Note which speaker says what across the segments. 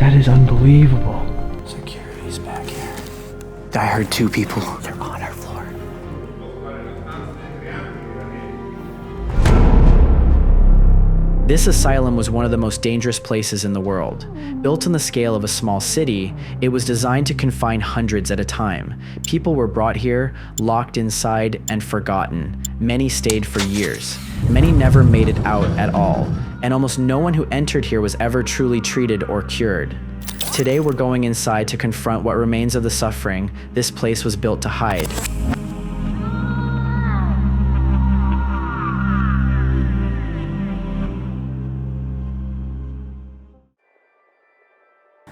Speaker 1: That is unbelievable.
Speaker 2: Security's back here. I heard 2 people. They're on our floor.
Speaker 3: This asylum was one of the most dangerous places in the world. Built on the scale of a small city, it was designed to confine hundreds at a time. People were brought here, locked inside, and forgotten. Many stayed for years. Many never made it out at all, and almost no one who entered here was ever truly treated or cured. Today we're going inside to confront what remains of the suffering this place was built to hide.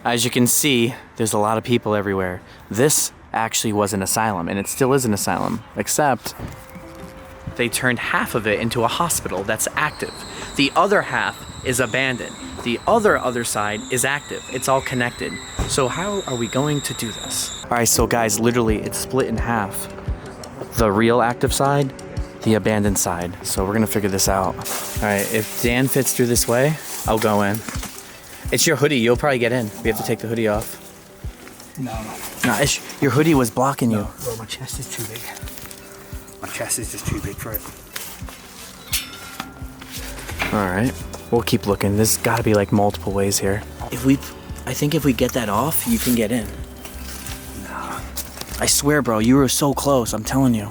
Speaker 2: As you can see, there's a lot of people everywhere. This actually was an asylum, and it still is an asylum, except they turned half of it into a hospital that's active. The other half is abandoned. The other side is active. It's all connected. So how are we going to do this? All right, so guys, literally it's split in half. The real active side, the abandoned side. So we're gonna figure this out. All right, if Dan fits through this way, I'll go in. It's your hoodie, you'll probably get in. We have to take the hoodie off.
Speaker 1: No.
Speaker 2: No, your hoodie was blocking you.
Speaker 1: Well, my chest is too big. My chest is just too big for it.
Speaker 2: All right, we'll keep looking. There's gotta be like multiple ways here. I think if we get that off, you can get in.
Speaker 1: No.
Speaker 2: I swear, bro, you were so close, I'm telling you.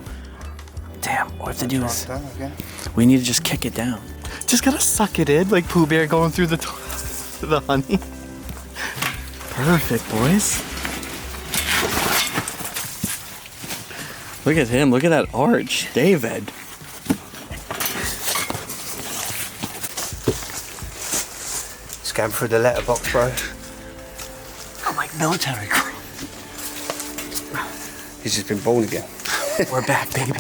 Speaker 2: Damn, what we have to do is, we need to just kick it down. Just gotta suck it in, like Pooh Bear going through the honey. Perfect, boys. Look at him, look at that arch. David.
Speaker 1: Scan through the letterbox, bro.
Speaker 2: I'm like military.
Speaker 1: He's just been born again.
Speaker 2: We're back, baby.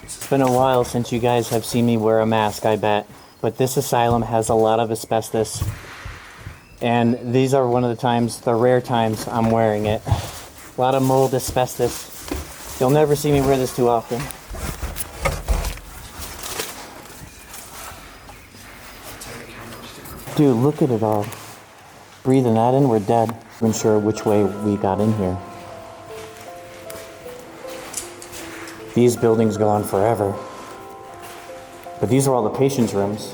Speaker 4: It's been a while since you guys have seen me wear a mask, I bet. But this asylum has a lot of asbestos. And these are one of the rare times I'm wearing it. A lot of mold, asbestos. You'll never see me wear this too often. Dude, look at it all. Breathing that in, we're dead. I'm not sure which way we got in here. These buildings go on forever. But these are all the patients' rooms.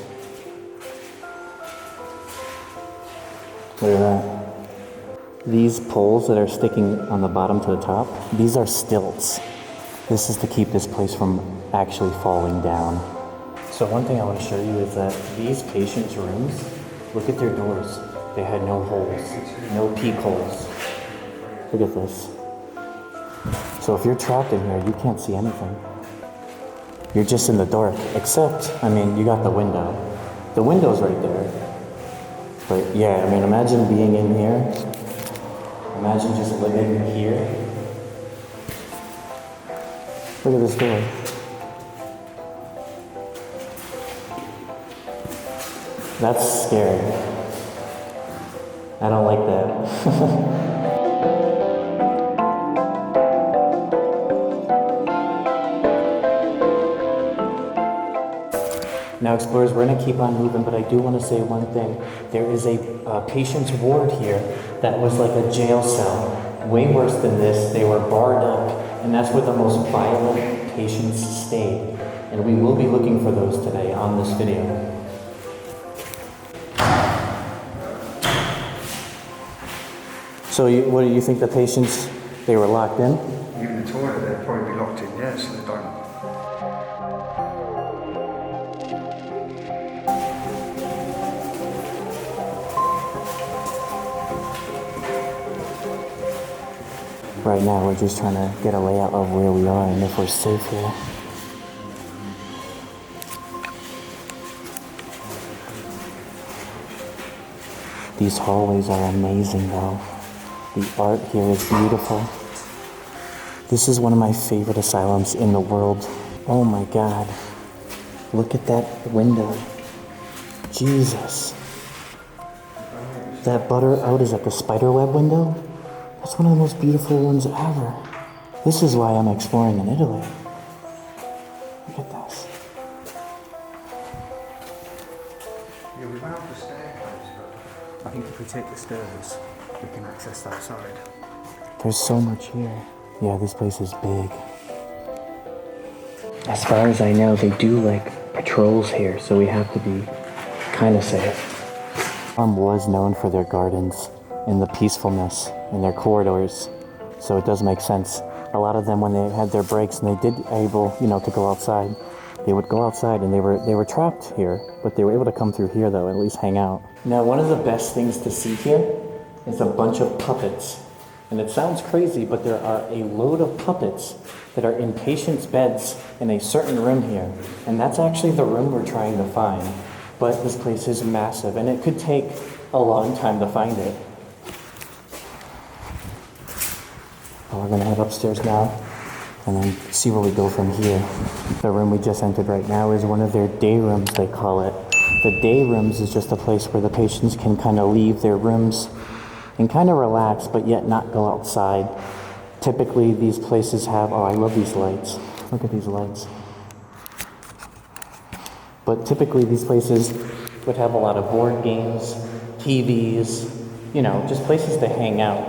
Speaker 4: Look at that. These poles that are sticking on the bottom to the top, these are stilts. This is to keep this place from actually falling down. So one thing I want to show you is that these patients' rooms, look at their doors. They had no holes, no peek holes. Look at this. So if you're trapped in here, you can't see anything. You're just in the dark, except, I mean, you got the window. The window's right there. But yeah, I mean, imagine being in here. Imagine just living here. Look at this door. That's scary. I don't like that. Now, explorers, we're gonna keep on moving, but I do want to say one thing. There is a patient's ward here that was like a jail cell. Way worse than this. They were barred up, and that's where the most violent patients stayed. And we will be looking for those today on this video. So, what do you think the patients, they were locked in?
Speaker 1: Even the toilet, they'd probably be locked in, yeah, so they don't.
Speaker 4: Right now, we're just trying to get a layout of where we are and if we're safe here. These hallways are amazing though. The art here is beautiful. This is one of my favorite asylums in the world. Oh my God. Look at that window. Jesus. That butter out, is that the spiderweb window? It's one of the most beautiful ones ever. This is why I'm exploring in Italy. Look at this.
Speaker 1: Yeah, we went up the staircase, but I think if we take the stairs, we can access that side.
Speaker 4: There's so much here. Yeah, this place is big. As far as I know, they do like patrols here, so we have to be kind of safe. Was known for their gardens and the peacefulness in their corridors, so it does make sense. A lot of them, when they had their breaks and they did able, to go outside, they would go outside and they were trapped here, but they were able to come through here though, at least hang out. Now, one of the best things to see here is a bunch of puppets. And it sounds crazy, but there are a load of puppets that are in patients' beds in a certain room here. And that's actually the room we're trying to find. But this place is massive, and it could take a long time to find it. Well, we're gonna head upstairs now, and then see where we go from here. The room we just entered right now is one of their day rooms, they call it. The day rooms is just a place where the patients can kind of leave their rooms and kind of relax, but yet not go outside. Typically, these places have, I love these lights. Look at these lights. But typically, these places would have a lot of board games, TVs, just places to hang out.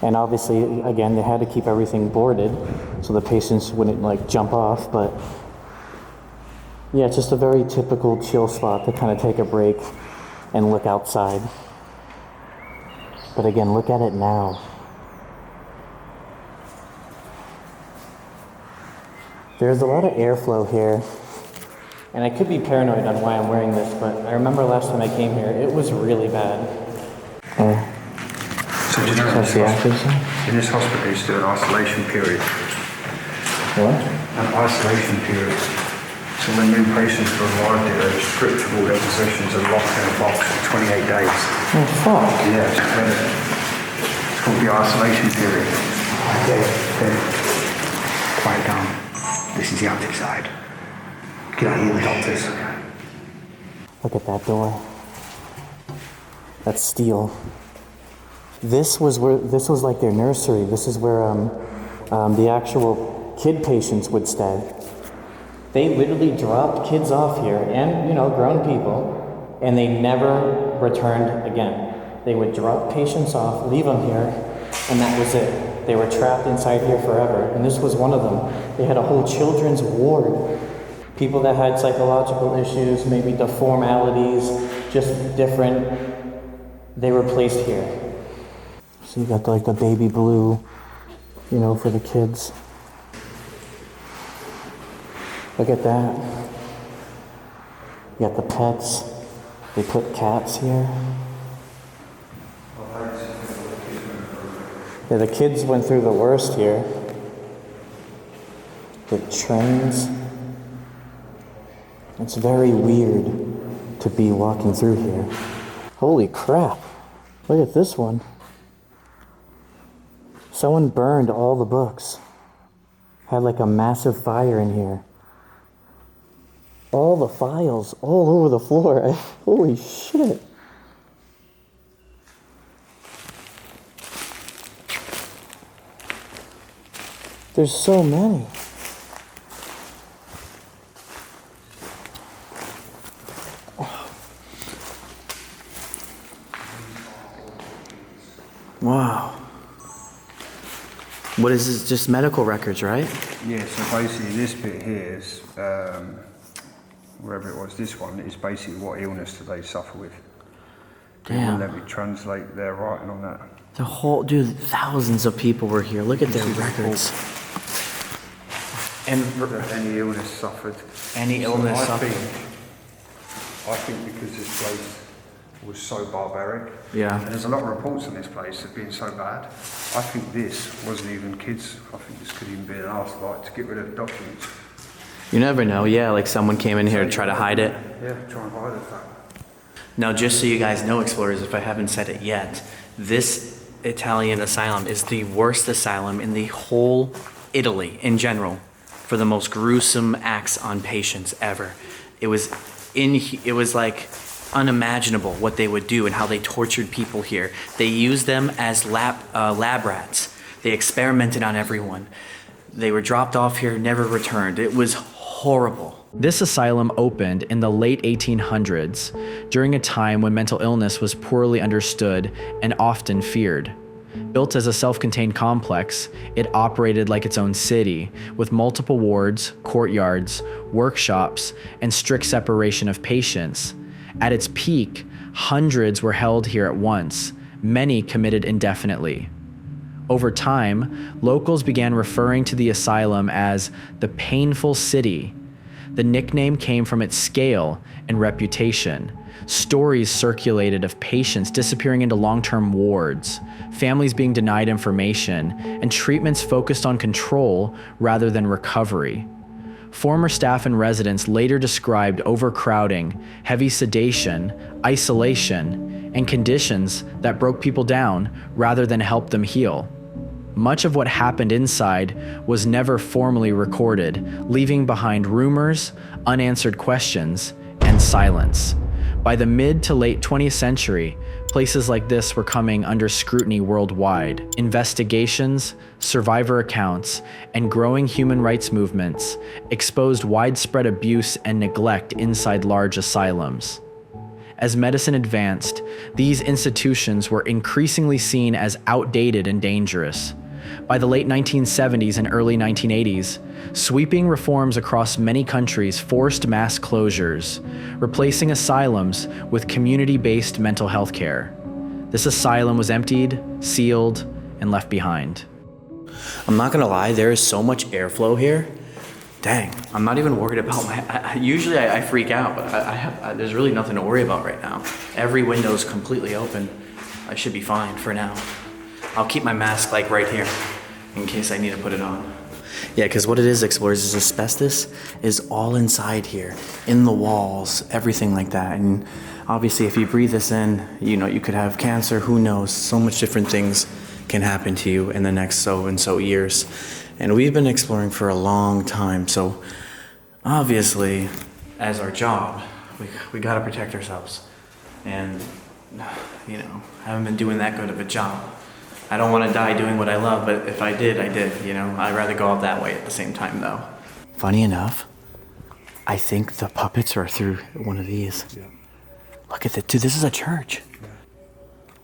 Speaker 4: And obviously, again, they had to keep everything boarded so the patients wouldn't jump off, but yeah, it's just a very typical chill spot to kind of take a break and look outside. But again, look at it now. There's a lot of airflow here. And I could be paranoid on why I'm wearing this, but I remember last time I came here, it was really bad.
Speaker 1: So do you know in this hospital you do an isolation period?
Speaker 4: What?
Speaker 1: An isolation period. So when new patients are arrived here, they're stripped of all their possessions and locked in a box for 28 days.
Speaker 4: Oh, fuck.
Speaker 1: Yeah, it's called the isolation period. Okay. Quiet down. This is the active side. Get out here, the doctors.
Speaker 4: Look at that door. That's steel. This was like their nursery. This is where the actual kid patients would stay. They literally dropped kids off here and, grown people, and they never returned again. They would drop patients off, leave them here, and that was it. They were trapped inside here forever, and this was one of them. They had a whole children's ward. People that had psychological issues, maybe deformalities, just different, they were placed here. So you got the baby blue, for the kids. Look at that. You got the pets. They put cats here. Yeah, the kids went through the worst here. The trains. It's very weird to be walking through here. Holy crap. Look at this one. Someone burned all the books. Had a massive fire in here. All the files all over the floor. Holy shit. There's so many.
Speaker 2: Wow. What is this? Just medical records, right?
Speaker 1: Yeah, so basically this bit here is, wherever it was, this one is basically what illness do they suffer with.
Speaker 2: Damn.
Speaker 1: Let me translate their writing on that.
Speaker 2: The whole, dude, thousands of people were here. Look at their records. And
Speaker 1: any illness suffered.
Speaker 2: Any illness suffered.
Speaker 1: I think because this place was so barbaric.
Speaker 2: Yeah.
Speaker 1: And there's a lot of reports on this place of being so bad. I think this wasn't even kids. I think this could even be an ask to get rid of documents.
Speaker 2: You never know. Yeah, someone came in here to try to hide it.
Speaker 1: Yeah, try and hide it.
Speaker 2: Now, just so you guys know, explorers, if I haven't said it yet, this Italian asylum is the worst asylum in the whole Italy in general for the most gruesome acts on patients ever. It was unimaginable what they would do and how they tortured people here. They used them as lab rats. They experimented on everyone. They were dropped off here, never returned. It was horrible.
Speaker 3: This asylum opened in the late 1800s, during a time when mental illness was poorly understood and often feared. Built as a self-contained complex, it operated like its own city, with multiple wards, courtyards, workshops, and strict separation of patients. At its peak, hundreds were held here at once, many committed indefinitely. Over time, locals began referring to the asylum as the Painful City. The nickname came from its scale and reputation. Stories circulated of patients disappearing into long-term wards, families being denied information, and treatments focused on control rather than recovery. Former staff and residents later described overcrowding, heavy sedation, isolation, and conditions that broke people down rather than help them heal. Much of what happened inside was never formally recorded, leaving behind rumors, unanswered questions, and silence. By the mid to late 20th century, places like this were coming under scrutiny worldwide. Investigations, survivor accounts, and growing human rights movements exposed widespread abuse and neglect inside large asylums. As medicine advanced, these institutions were increasingly seen as outdated and dangerous. By the late 1970s and early 1980s, sweeping reforms across many countries forced mass closures, replacing asylums with community-based mental health care. This asylum was emptied, sealed, and left behind.
Speaker 2: I'm not gonna lie, there is so much airflow here. Dang, I'm not even worried about usually I freak out, but there's really nothing to worry about right now. Every window's completely open. I should be fine for now. I'll keep my mask like right here in case I need to put it on. Yeah, because what it is, Explorers, is asbestos is all inside here, in the walls, everything like that. And obviously if you breathe this in, you know, you could have cancer, who knows, so much different things can happen to you in the next so and so years. And we've been exploring for a long time, so obviously, as our job, we gotta protect ourselves. And, you know, I haven't been doing that good of a job. I don't want to die doing what I love, but if I did, I did, you know. I'd rather go out that way at the same time, though. Funny enough, I think the puppets are through one of these. Yeah. Look at that, dude, this is a church. Yeah.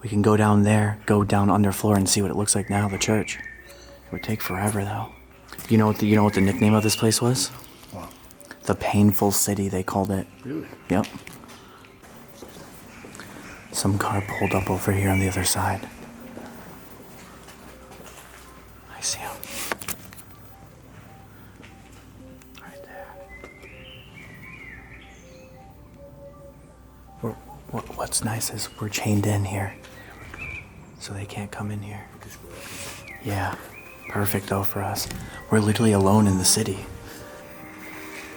Speaker 2: We can go down there, go down underfloor and see what it looks like now, the church. It would take forever, though. You know what the nickname of this place was? What? The Painful City, they called it. Really? Yep. Some car pulled up over here on the other side. I see him. Right there. What's nice is we're chained in here. So they can't come in here. Yeah. Perfect though for us. We're literally alone in the city.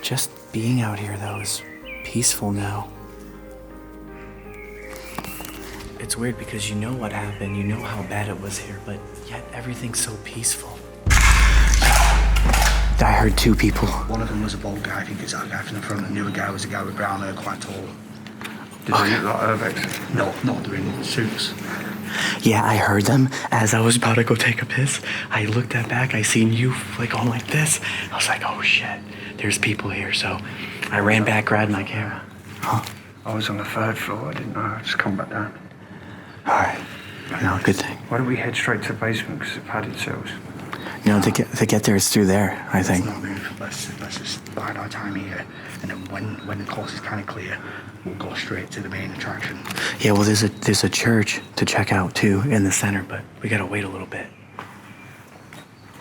Speaker 2: Just being out here though is peaceful now. It's weird because you know what happened, you know how bad it was here, but yet everything's so peaceful. I heard two people.
Speaker 1: One of them was a bald guy, I think it's that guy from the front, and the other guy was a guy with brown hair, quite tall. Did they look like Urbex? No, not doing suits.
Speaker 2: Yeah, I heard them as I was about to go take a piss. I looked at back, I seen you like going like this. I was like, oh shit, there's people here. So I ran back, grabbed my camera. Huh?
Speaker 1: I was on the 3rd floor, I didn't know, I just come back down.
Speaker 2: All right, no, good thing.
Speaker 1: Why don't we head straight to the basement because it's padded cells?
Speaker 2: No, to get there, it's through there, I think.
Speaker 1: Let's not move, let's just bide our time here. And then when the course is kind of clear, we'll go straight to the main attraction.
Speaker 2: Yeah, well, there's a church to check out too in the center, but we gotta wait a little bit.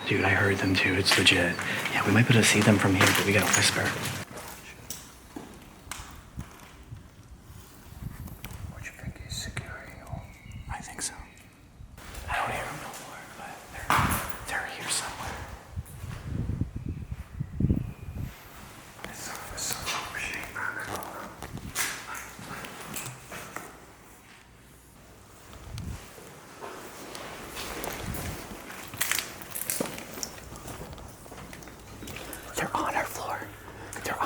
Speaker 2: Dude, I heard them too. It's legit. Yeah, we might be able to see them from here, but we gotta whisper.
Speaker 1: What do you think is security or?
Speaker 2: I think so. I don't hear them no more, but they're here somewhere. They're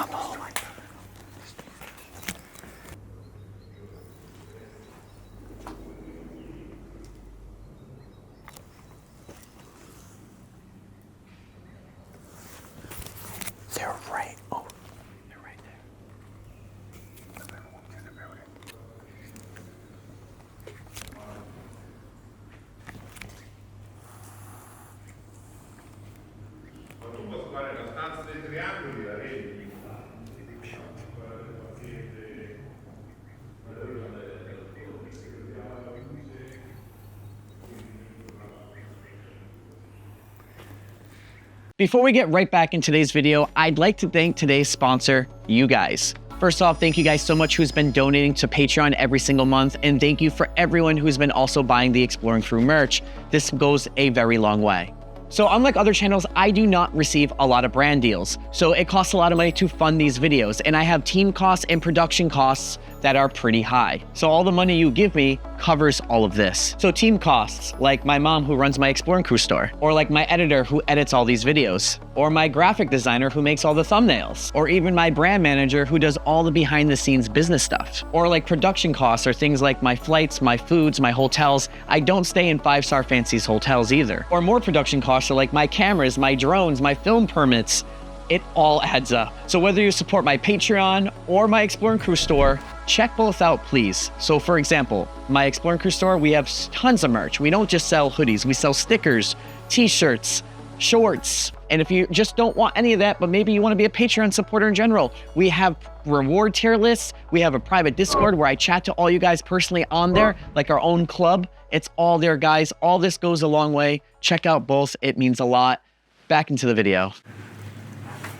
Speaker 2: Before we get right back in today's video, I'd like to thank today's sponsor, you guys. First off, thank you guys so much who's been donating to Patreon every single month, and thank you for everyone who's been also buying the Exploring Through merch. This goes a very long way. So unlike other channels, I do not receive a lot of brand deals. So it costs a lot of money to fund these videos, and I have team costs and production costs that are pretty high. So all the money you give me covers all of this. So team costs, like my mom who runs my Exploring Crew store, or like my editor who edits all these videos, or my graphic designer who makes all the thumbnails, or even my brand manager who does all the behind the scenes business stuff. Or like production costs are things like my flights, my foods, my hotels. I don't stay in 5-star fancies hotels either. Or more production costs are like my cameras, my drones, my film permits. It all adds up. So whether you support my Patreon or my Exploring Crew store, check both out, please. So for example, my Exploring Crew store, we have tons of merch. We don't just sell hoodies, we sell stickers, t-shirts, shorts. And if you just don't want any of that, but maybe you want to be a Patreon supporter in general, we have reward tier lists. We have a private Discord where I chat to all you guys personally on there, like our own club. It's all there, guys. All this goes a long way. Check out both. It means a lot. Back into the video.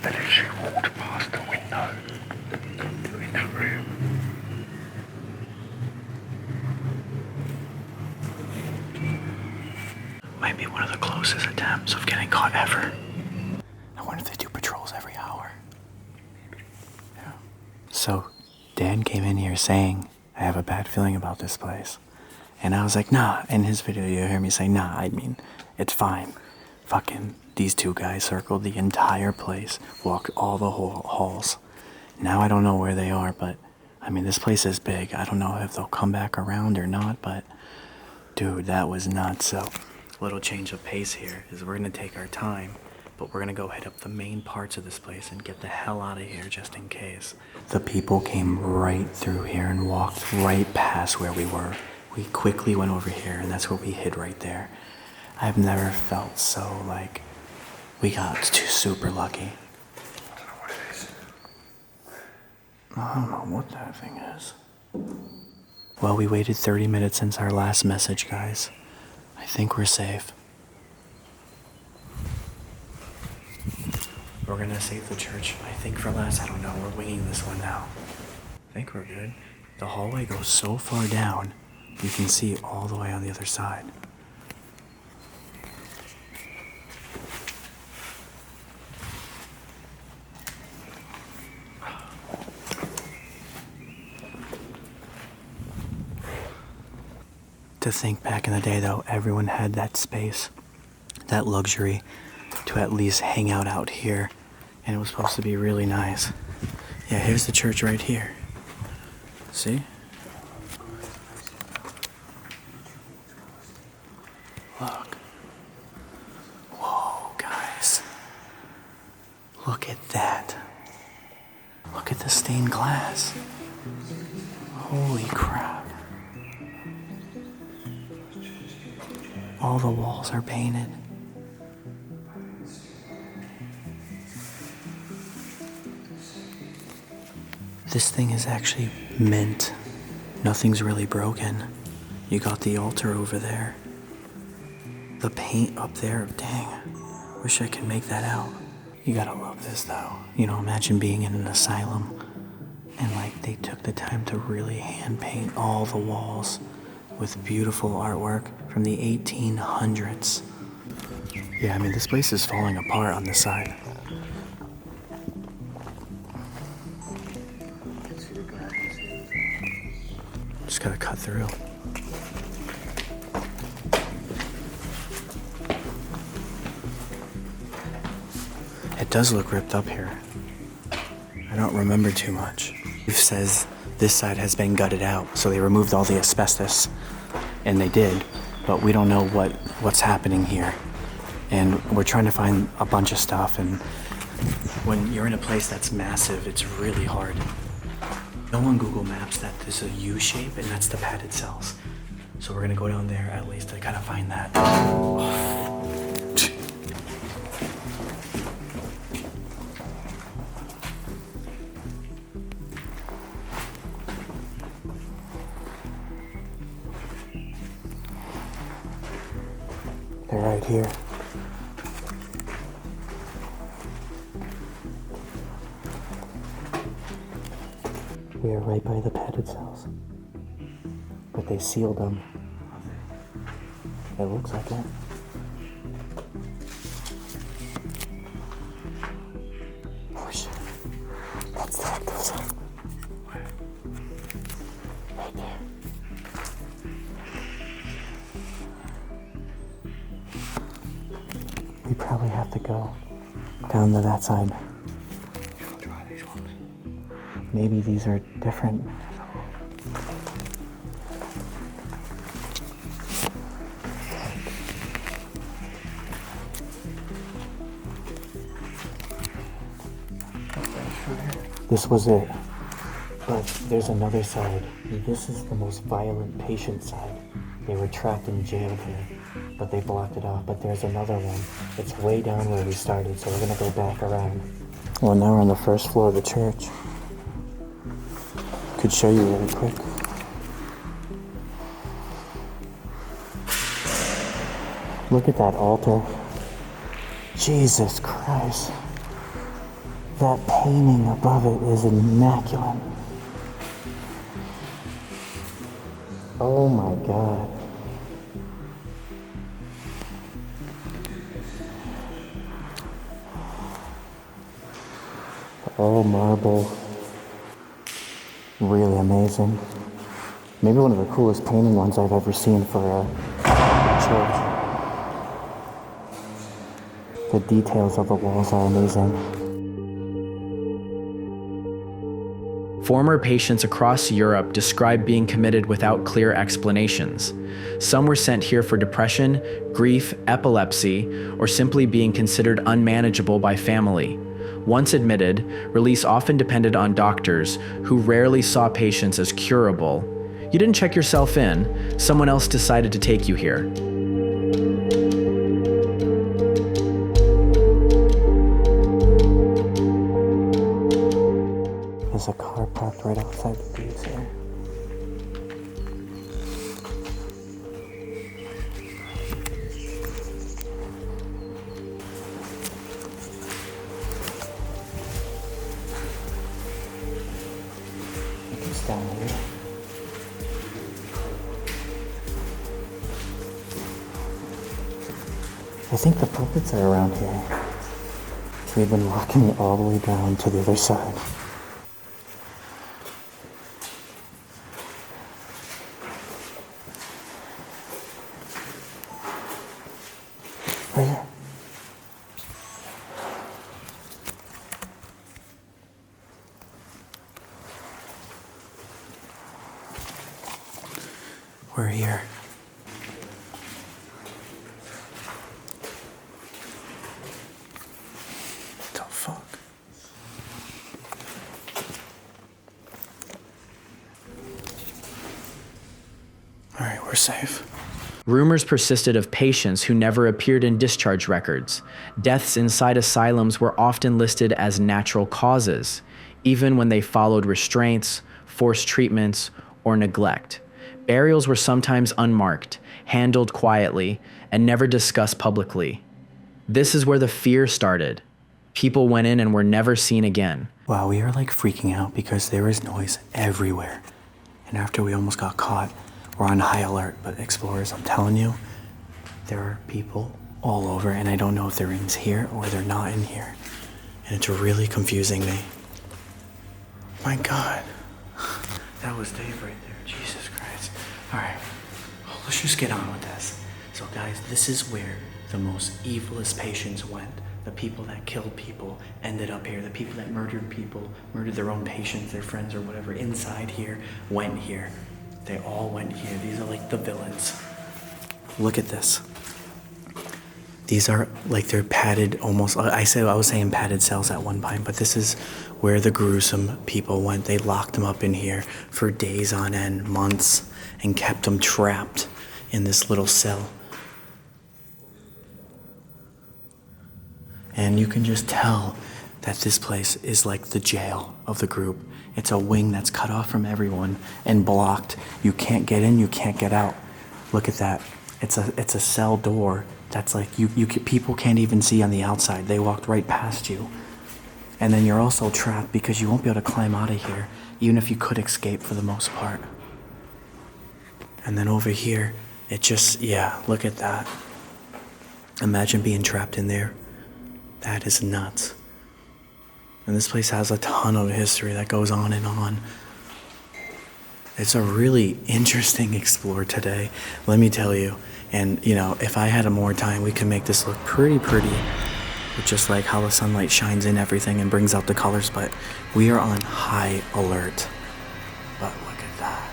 Speaker 1: They literally walked past the window in that room. Might be one of the closest attempts of getting caught ever. I wonder if they do patrols every hour. Yeah.
Speaker 4: So, Dan came in here saying, I have a bad feeling about this place. And I was like, nah. In his video, you hear me say, nah, I mean, it's fine. Fucking, these two guys circled the entire place, walked all the halls. Now I don't know where they are, but, I mean, this place is big. I don't know if they'll come back around or not, but, dude, that was nuts. So, little change of pace here is we're gonna take our time, but we're gonna go hit up the main parts of this place and get the hell out of here just in case. The people came right through here and walked right past where we were. We quickly went over here and that's where we hid right there. I've never felt so like we got super lucky.
Speaker 1: I don't know what it is.
Speaker 4: I don't know what that thing is. Well, we waited 30 minutes since our last message, guys. I think we're safe. We're gonna save the church, I think, for last. I don't know, we're winging this one now. I think we're good. The hallway goes so far down, you can see all the way on the other side. To think back in the day, though, everyone had that space, that luxury to at least hang out here, and it was supposed to be really nice. Yeah, here's the church right here. See? Look. Whoa, guys. Look at that. Look at the stained glass. Holy crap. All the walls are painted. This thing is actually mint. Nothing's really broken. You got the altar over there. The paint up there, dang. Wish I could make that out. You gotta love this though. You know, imagine being in an asylum and like they took the time to really hand paint all the walls with beautiful artwork from the 1800s. Yeah, I mean, this place is falling apart on this side. Just gotta cut through. It does look ripped up here. I don't remember too much. It says this side has been gutted out, so they removed all the asbestos. And they did, but we don't know what's happening here. And we're trying to find a bunch of stuff, and when you're in a place that's massive, it's really hard. Know on Google Maps that there's a U shape, and that's the padded cells. So we're gonna go down there at least to kind of find that. They're right here. We are right by the padded cells. But they sealed them. It looks like it. Oh shit. That's the active side. Right there. We probably have to go down to that side. Maybe these are different. This was it. But there's another side. This is the most violent patient side. They were trapped in jail here, but they blocked it off. But there's another one. It's way down where we started, so we're gonna go back around. Well, now we're on the first floor of the church. Could show you really quick. Look at that altar. Jesus Christ. That painting above it is immaculate. Oh my God. All marble. Really amazing. Maybe one of the coolest painting ones I've ever seen for a church. The details of the walls are amazing.
Speaker 3: Former patients across Europe described being committed without clear explanations. Some were sent here for depression, grief, epilepsy, or simply being considered unmanageable by family. Once admitted, release often depended on doctors, who rarely saw patients as curable. You didn't check yourself in, someone else decided to take you here.
Speaker 4: There's a car parked right outside the gates here. It's down here. I think the puppets are around here. They've been walking all the way down to the other side. Right here. We're here. What the fuck? All right, we're safe.
Speaker 3: Rumors persisted of patients who never appeared in discharge records. Deaths inside asylums were often listed as natural causes, even when they followed restraints, forced treatments, or neglect. Burials were sometimes unmarked, handled quietly, and never discussed publicly. This is where the fear started. People went in and were never seen again.
Speaker 4: Wow, we are like freaking out because there is noise everywhere. And after we almost got caught, we're on high alert. But explorers, I'm telling you, there are people all over, and I don't know if they're in here or they're not in here. And it's really confusing me. My God. That was Dave right there. Jesus Christ. All right, let's just get on with this. So guys, this is where the most evilest patients went. The people that killed people ended up here. The people that murdered people, murdered their own patients, their friends or whatever, inside here, went here. They all went here. These are like the villains. Look at this. These are like they're padded almost. I was saying padded cells at one point, but this is where the gruesome people went. They locked them up in here for days on end, months, and kept them trapped in this little cell. And you can just tell that this place is like the jail of the group. It's a wing that's cut off from everyone and blocked. You can't get in, you can't get out. Look at that. It's a cell door that's like people can't even see on the outside. They walked right past you.
Speaker 2: And then you're also trapped because you won't be able to climb out of here, even if you could escape for the most part. And then over here, it just, yeah, look at that. Imagine being trapped in there. That is nuts. And this place has a ton of history that goes on and on. It's a really interesting explore today, let me tell you. And, you know, if I had more time, we could make this look pretty. With just like how the sunlight shines in everything and brings out the colors, but we are on high alert. But look at that.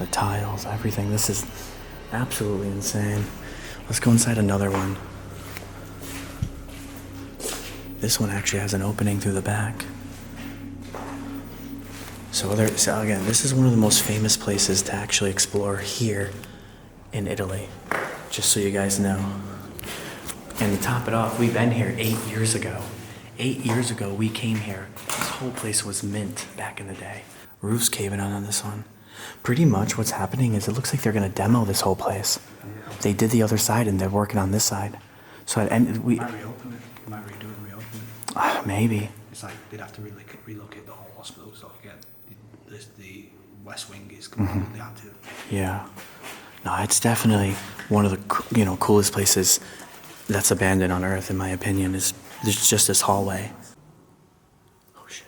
Speaker 2: The tiles, everything. This is absolutely insane. Let's go inside another one. This one actually has an opening through the back. So again, this is one of the most famous places to actually explore here in Italy, just so you guys know. And to top it off, we've been here 8 years ago. 8 years ago, we came here. This whole place was mint back in the day. Roof's caving in on this one. Pretty much what's happening is it looks like they're gonna demo this whole place. They did the other side and they're working on this side. So and we
Speaker 1: Might reopen it. Might redo it and reopen it.
Speaker 2: maybe.
Speaker 1: It's like they'd have to relocate the whole hospital. So again, the West Wing is completely active.
Speaker 2: Yeah. No, it's definitely one of the coolest places that's abandoned on Earth, in my opinion. Is there's just this hallway. Oh shit!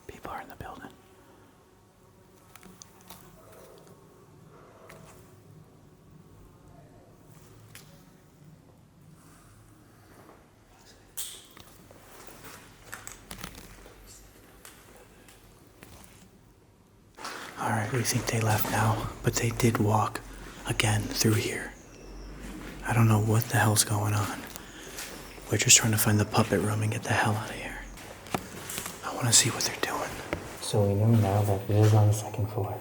Speaker 2: People are in the building. All right, we think they left now, but they did walk again through here. I don't know what the hell's going on. We're just trying to find the puppet room and get the hell out of here. I want to see what they're doing.
Speaker 4: So we know now that it is on the second floor.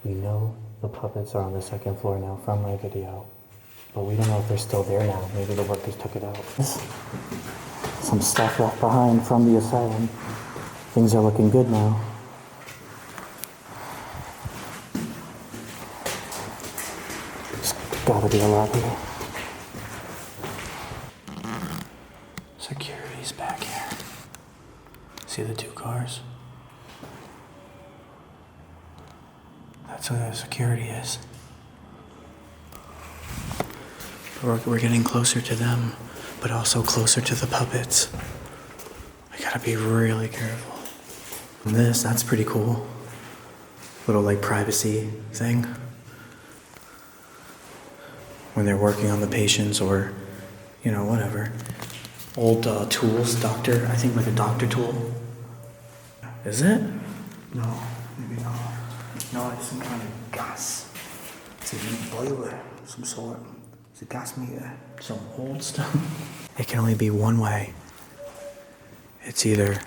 Speaker 4: We know the puppets are on the second floor now from my video. But we don't know if they're still there now. Maybe the workers took it out. Some stuff left behind from the asylum. Things are looking good now. There's gotta be a lot here.
Speaker 2: Security's back here. See the 2 cars? That's where the security is. We're getting closer to them, but also closer to the puppets. I gotta be really careful. And that's pretty cool. Little like privacy thing. When they're working on the patients or, whatever. Old tools, doctor, I think like a doctor tool. Is it?
Speaker 1: No, maybe not. No, it's some kind of gas. It's a heat boiler of some sort. It's a gas meter.
Speaker 2: Some old stuff. It can only be one way. It's either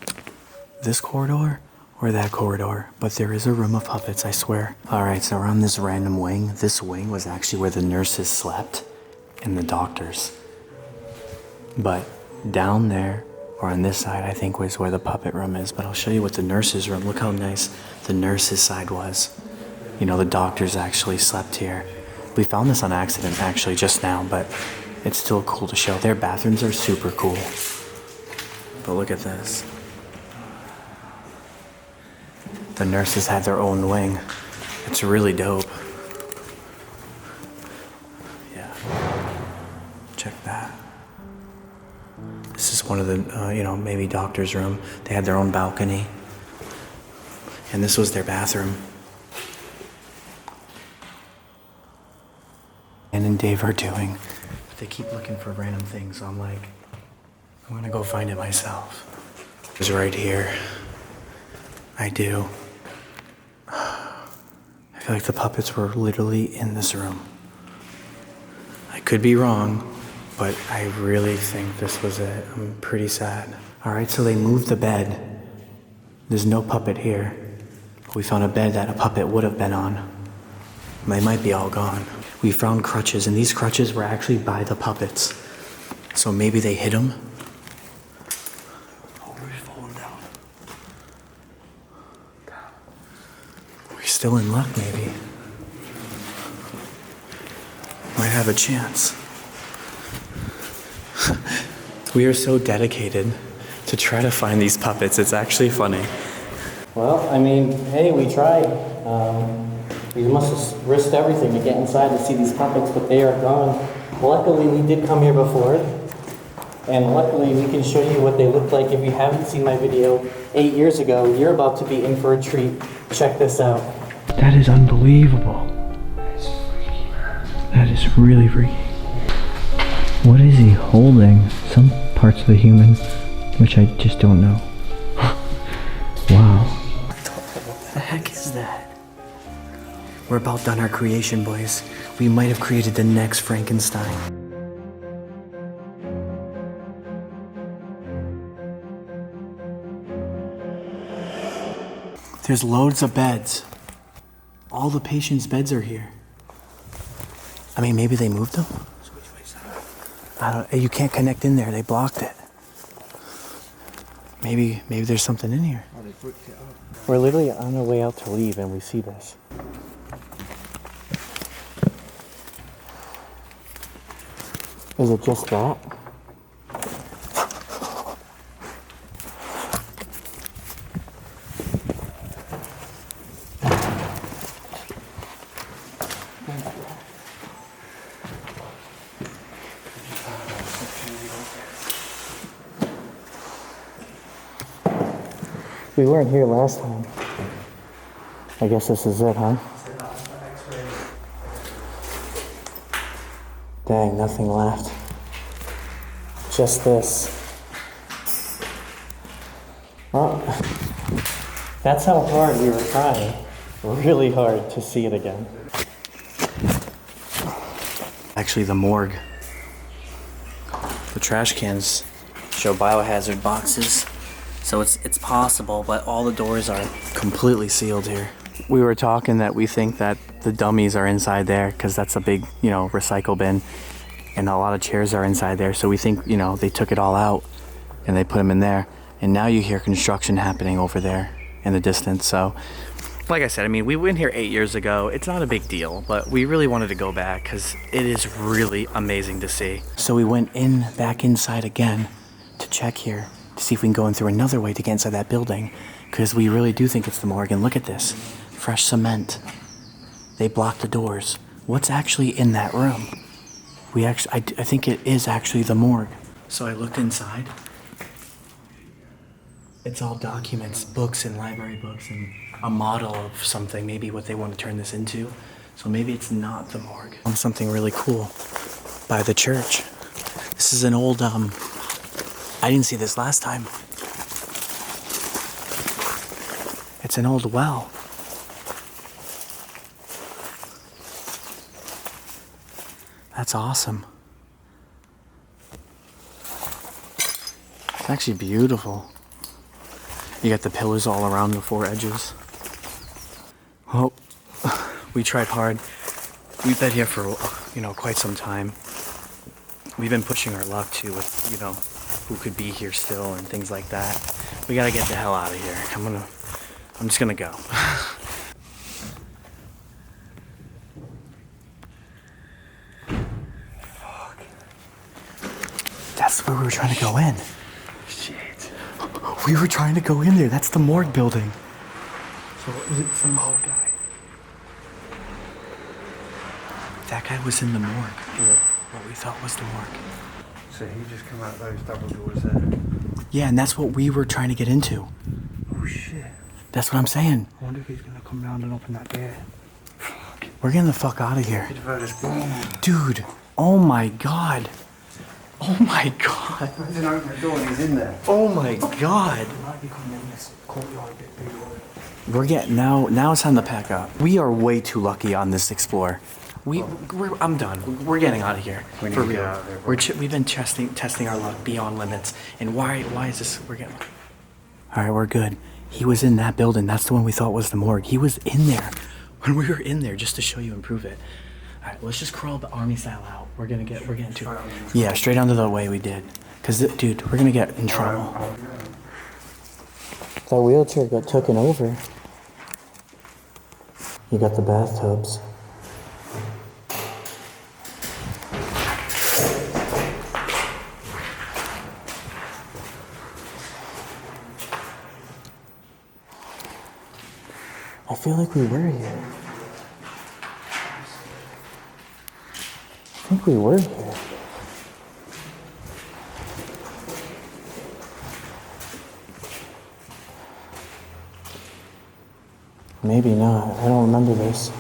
Speaker 2: this corridor or that corridor, but there is a room of puppets, I swear. All right, so we're on this random wing. This wing was actually where the nurses slept and the doctors. But down there, or on this side, I think was where the puppet room is. But I'll show you what the nurses' room, look how nice the nurses' side was. The doctors actually slept here. We found this on accident actually just now, but it's still cool to show. Their bathrooms are super cool. But look at this. The nurses had their own wing. It's really dope. Yeah. Check that. This is one of the, maybe doctor's room. They had their own balcony. And this was their bathroom. Ann and Dave are doing. But they keep looking for random things, so I'm like, I'm gonna go find it myself. It's right here. I do. I feel like the puppets were literally in this room. I could be wrong, but I really think this was it. I'm pretty sad. All right, so they moved the bed. There's no puppet here. We found a bed that a puppet would have been on. They might be all gone. We found crutches, and these crutches were actually by the puppets. So maybe they hid them.
Speaker 1: Oh, we're falling down.
Speaker 2: We're still in luck, maybe. Might have a chance. We are so dedicated to try to find these puppets. It's actually funny.
Speaker 4: Well, I mean, hey, we tried. We must have risked everything to get inside to see these puppets, but they are gone. Luckily, we did come here before, and luckily we can show you what they look like. If you haven't seen my video 8 years ago, you're about to be in for a treat. Check this out.
Speaker 1: That is unbelievable. That is really freaky. What is he holding? Some parts of the human, which I just don't know. Wow.
Speaker 2: What the heck is that? We're about done our creation, boys. We might have created the next Frankenstein. There's loads of beds. All the patients' beds are here. I mean, maybe they moved them? I don't. You can't connect in there. They blocked it. Maybe there's something in here.
Speaker 4: We're literally on our way out to leave, and we see this. Is it just that? We weren't here last time. I guess this is it, huh? Dang, nothing left. Just this. Well, that's how hard we were trying. Really hard to see it again.
Speaker 2: Actually, the morgue. The trash cans show biohazard boxes. So it's possible, but all the doors are completely sealed here. We were talking that we think that the dummies are inside there because that's a big, recycle bin. And a lot of chairs are inside there. So we think, they took it all out and they put them in there. And now you hear construction happening over there in the distance. So, like I said, we went here 8 years ago. It's not a big deal, but we really wanted to go back because it is really amazing to see. So we went back inside again to check here, to see if we can go in through another way to get inside that building, because we really do think it's the morgue. And look at this, fresh cement. They blocked the doors. What's actually in that room? I think it is actually the morgue. So I looked inside. It's all documents, books and library books and a model of something, maybe what they want to turn this into. So maybe it's not the morgue. Something really cool by the church. This is an old, I didn't see this last time. It's an old well. That's awesome. It's actually beautiful. You got the pillars all around the four edges. Well, we tried hard. We've been here for, quite some time. We've been pushing our luck too with, who could be here still and things like that. We gotta get the hell out of here. I'm just gonna go. Fuck. That's where we were trying to go in. Shit. We were trying to go in there. That's the morgue building. So is it some old guy? That guy was in the morgue. What we thought was the morgue.
Speaker 1: So he just come out those double doors there?
Speaker 2: Yeah, and that's what we were trying to get into.
Speaker 1: Oh shit.
Speaker 2: That's what I'm saying.
Speaker 1: I wonder if he's gonna come round and open that door.
Speaker 2: We're getting the fuck out of here.
Speaker 1: Dude.
Speaker 2: Dude, oh my god. Oh my god.
Speaker 1: Imagine opening the door and he's in there.
Speaker 2: Oh my god. We're getting, now it's time to pack up. We are way too lucky on this Explorer. I'm done. We're getting out of here. For real. We've been testing our luck beyond limits. And why is this? We're getting. All right, we're good. He was in that building. That's the one we thought was the morgue. He was in there when we were in there, just to show you and prove it. All right, let's just crawl the army style out. We're getting to it. Yeah, straight under the way we did. Cause dude, we're gonna get in trouble.
Speaker 4: That wheelchair got taken over. You got the bathtubs. feel like we were here. I think we were here. Maybe not. I don't remember this.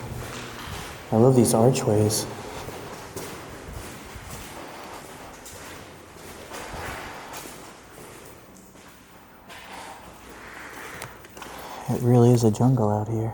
Speaker 4: I love these archways. It really is a jungle out here.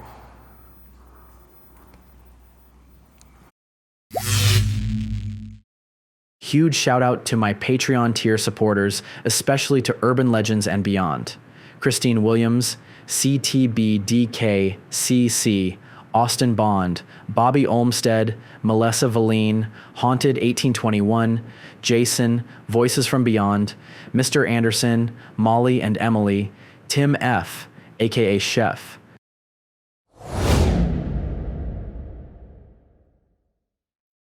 Speaker 3: Huge shout out to my Patreon tier supporters, especially to Urban Legends and Beyond. Christine Williams, CTBDKCC, Austin Bond, Bobby Olmstead, Melissa Valine, Haunted 1821, Jason, Voices from Beyond, Mr. Anderson, Molly and Emily, Tim F., aka Chef,